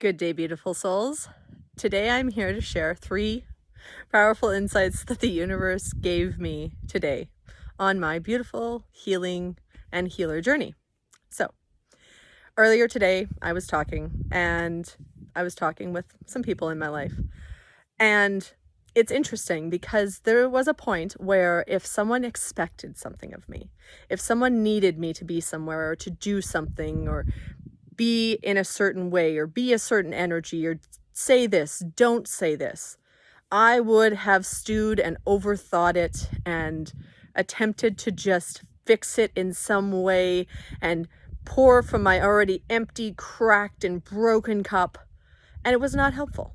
Good day, beautiful souls. Today I'm here to share 3 powerful insights that the universe gave me today on my beautiful healing and healer journey. So, earlier today I was talking with some people in my life. And it's interesting because there was a point where if someone expected something of me, if someone needed me to be somewhere or to do something or be in a certain way or be a certain energy or say this, don't say this, I would have stewed and overthought it and attempted to just fix it in some way and pour from my already empty, cracked, and broken cup, and it was not helpful.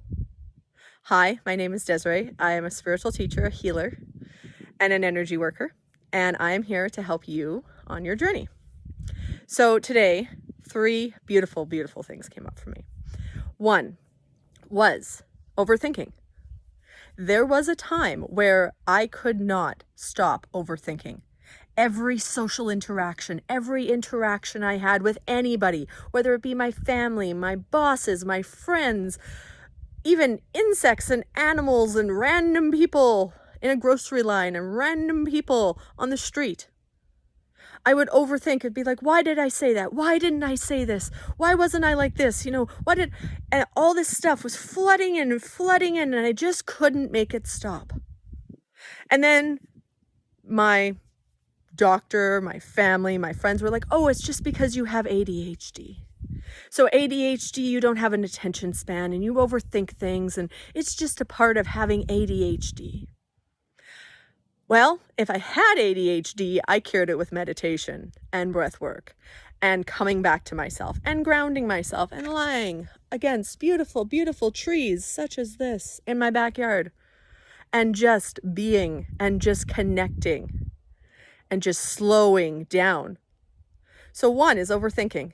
Hi, my name is Desiree. I am a spiritual teacher, a healer, and an energy worker, and I am here to help you on your journey. So today, 3 beautiful, beautiful things came up for me. 1 was overthinking. There was a time where I could not stop overthinking. Every social interaction, every interaction I had with anybody, whether it be my family, my bosses, my friends, even insects and animals and random people in a grocery line and random people on the street, I would overthink. It'd be like, why did I say that? Why didn't I say this? Why wasn't I like this? And all this stuff was flooding in, and I just couldn't make it stop. And then my doctor, my family, my friends were like, oh, it's just because you have ADHD. So ADHD, you don't have an attention span and you overthink things, and it's just a part of having ADHD. Well, if I had ADHD, I cured it with meditation and breath work and coming back to myself and grounding myself and lying against beautiful, beautiful trees such as this in my backyard and just being and just connecting and just slowing down. So 1 is overthinking.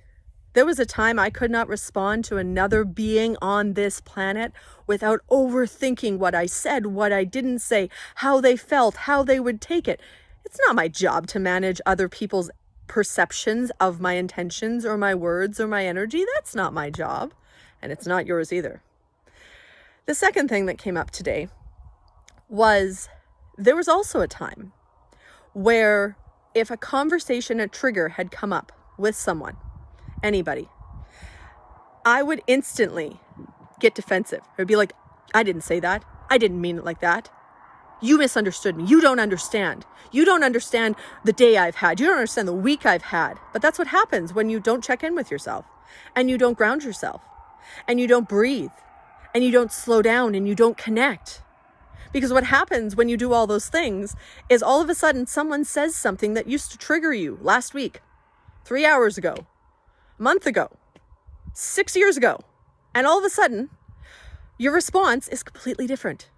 There was a time I could not respond to another being on this planet without overthinking what I said, what I didn't say, how they felt, how they would take it. It's not my job to manage other people's perceptions of my intentions or my words or my energy. That's not my job, and it's not yours either. The second thing that came up today was there was also a time where if a conversation, a trigger had come up with someone, anybody, I would instantly get defensive. It'd be like, I didn't say that. I didn't mean it like that. You misunderstood me. You don't understand. You don't understand the day I've had. You don't understand the week I've had. But that's what happens when you don't check in with yourself and you don't ground yourself and you don't breathe and you don't slow down and you don't connect. Because what happens when you do all those things is all of a sudden someone says something that used to trigger you last week, 3 hours ago, a month ago, 6 years ago, and all of a sudden, your response is completely different.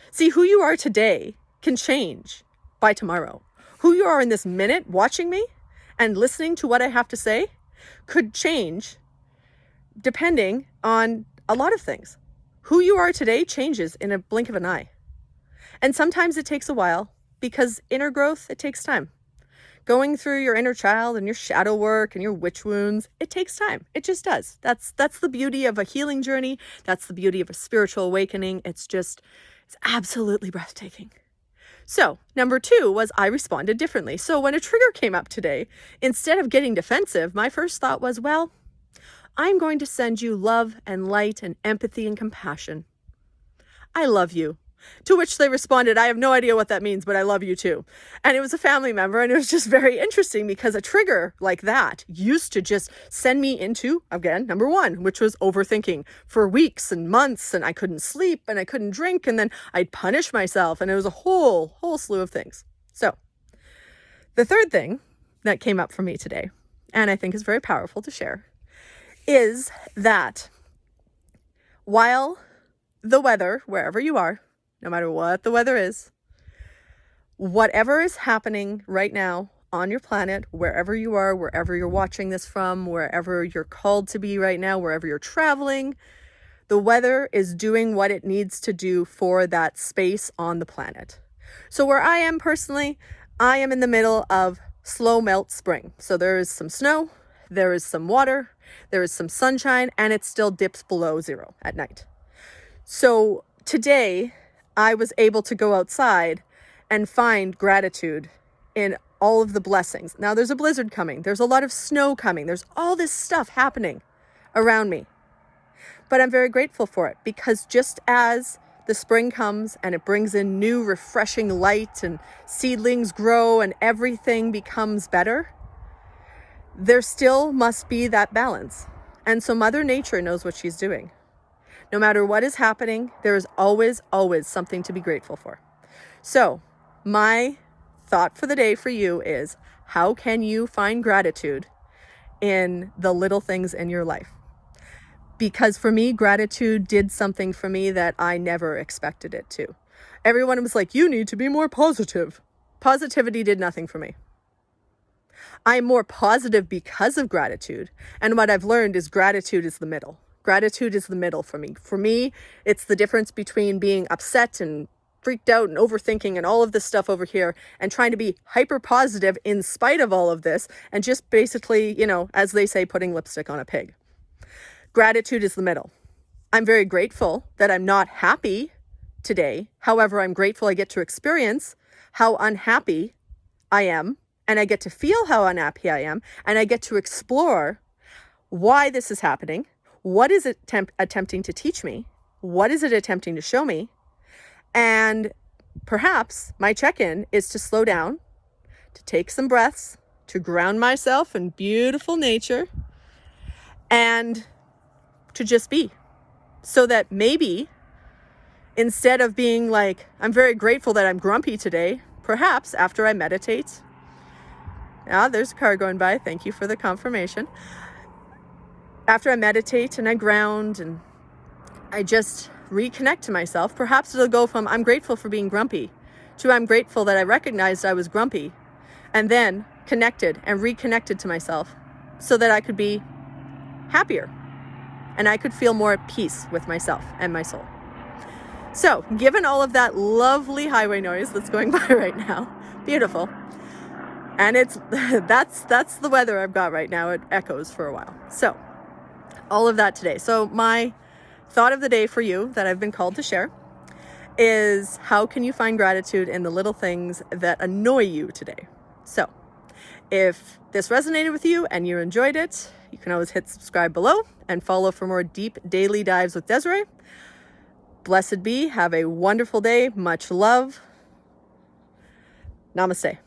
See, who you are today can change by tomorrow. Who you are in this minute watching me and listening to what I have to say could change depending on a lot of things. Who you are today changes in a blink of an eye. And sometimes it takes a while because inner growth, it takes time. Going through your inner child and your shadow work and your witch wounds, it takes time. It just does. That's the beauty of a healing journey. That's the beauty of a spiritual awakening. It's absolutely breathtaking. So, number 2 was I responded differently. So when a trigger came up today, instead of getting defensive, my first thought was, well, I'm going to send you love and light and empathy and compassion. I love you. To which they responded, I have no idea what that means, but I love you too. And it was a family member, and it was just very interesting because a trigger like that used to just send me into, again, number 1, which was overthinking for weeks and months, and I couldn't sleep and I couldn't drink, and then I'd punish myself, and it was a whole slew of things. So the third thing that came up for me today, and I think is very powerful to share, is that while the weather, wherever you are, no matter what the weather is, whatever is happening right now on your planet, wherever you are, wherever you're watching this from, wherever you're called to be right now, wherever you're traveling, the weather is doing what it needs to do for that space on the planet. So where I am personally, I am in the middle of slow melt spring. So there is some snow, there is some water, there is some sunshine, and it still dips below zero at night. So today I was able to go outside and find gratitude in all of the blessings. Now there's a blizzard coming. There's a lot of snow coming. There's all this stuff happening around me. But I'm very grateful for it, because just as the spring comes and it brings in new refreshing light and seedlings grow and everything becomes better, there still must be that balance. And so Mother Nature knows what she's doing. No matter what is happening, there is always, always something to be grateful for. So my thought for the day for you is, how can you find gratitude in the little things in your life? Because for me, gratitude did something for me that I never expected it to. Everyone was like, you need to be more positive. Positivity did nothing for me. I'm more positive because of gratitude. And what I've learned is gratitude is the middle. Gratitude is the middle for me. For me, it's the difference between being upset and freaked out and overthinking and all of this stuff over here and trying to be hyper positive in spite of all of this and just basically, as they say, putting lipstick on a pig. Gratitude is the middle. I'm very grateful that I'm not happy today. However, I'm grateful I get to experience how unhappy I am, and I get to feel how unhappy I am, and I get to explore why this is happening. What is it attempting to teach me? What is it attempting to show me? And perhaps my check-in is to slow down, to take some breaths, to ground myself in beautiful nature, and to just be. So that maybe instead of being like, I'm very grateful that I'm grumpy today, perhaps after I meditate, there's a car going by, thank you for the confirmation. After I meditate and I ground and I just reconnect to myself, perhaps it'll go from I'm grateful for being grumpy to I'm grateful that I recognized I was grumpy, and then connected and reconnected to myself so that I could be happier and I could feel more at peace with myself and my soul. So given all of that lovely highway noise that's going by right now, beautiful, and that's the weather I've got right now. It echoes for a while. So all of that today. So my thought of the day for you that I've been called to share is, how can you find gratitude in the little things that annoy you today? So if this resonated with you and you enjoyed it, you can always hit subscribe below and follow for more deep daily dives with Desiree. Blessed be. Have a wonderful day. Much love. Namaste.